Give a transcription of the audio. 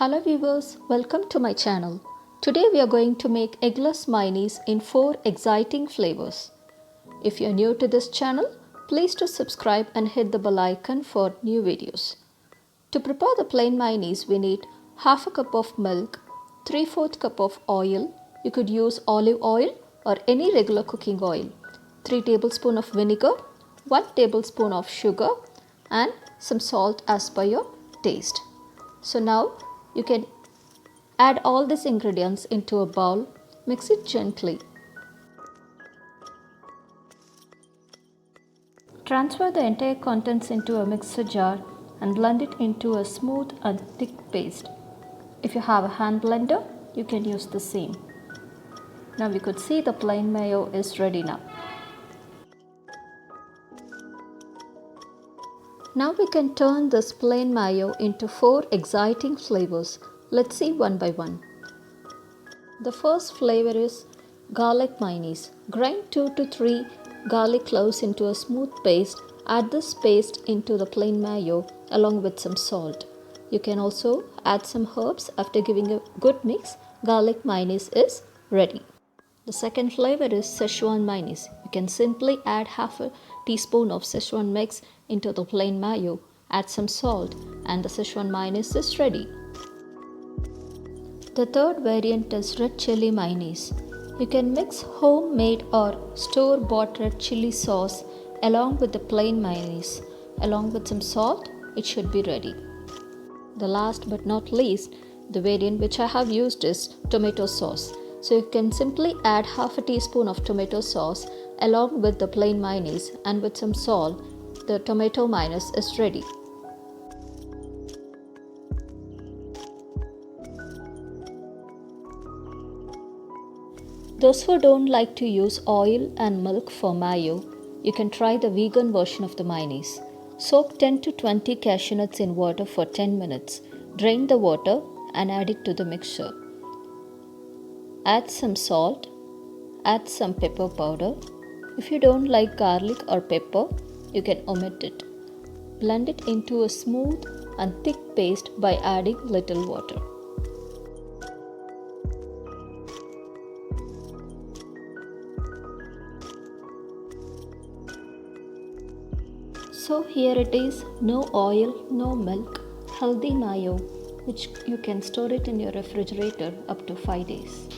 Hello viewers, welcome to my channel. Today we are going to make eggless mayonnaise in 4 exciting flavors. If you are new to this channel, please do subscribe and hit the bell icon for new videos. To prepare the plain mayonnaise, we need half a cup of milk, 3/4 cup of oil, you could use olive oil or any regular cooking oil, 3 tablespoons of vinegar, 1 tablespoon of sugar and some salt as per your taste. So now you can add all these ingredients into a bowl, mix it gently. Transfer the entire contents into a mixer jar and blend it into a smooth and thick paste. If you have a hand blender, you can use the same. Now we could see the plain mayo is ready now. Now we can turn this plain mayo into 4 exciting flavors. Let's see one by one. The first flavor is garlic mayonnaise. Grind 2 to 3 garlic cloves into a smooth paste. Add this paste into the plain mayo along with some salt. You can also add some herbs. After giving a good mix, garlic mayonnaise is ready. The second flavor is Szechuan mayonnaise. You can simply add half a teaspoon of Szechuan mix into the plain mayo, add some salt and the Szechuan mayonnaise is ready. The third variant is red chili mayonnaise. You can mix homemade or store-bought red chili sauce along with the plain mayonnaise. Along with some salt, it should be ready. The last but not least, the variant which I have used is tomato sauce. So you can simply add half a teaspoon of tomato sauce along with the plain mayonnaise and with some salt, the tomato mayonnaise is ready. Those who don't like to use oil and milk for mayo, you can try the vegan version of the mayonnaise. Soak 10 to 20 cashew nuts in water for 10 minutes. Drain the water and add it to the mixture. Add some salt, add some pepper powder. If you don't like garlic or pepper, you can omit it. Blend it into a smooth and thick paste by adding little water. So here it is, no oil, no milk, healthy mayo, which you can store it in your refrigerator up to 5 days.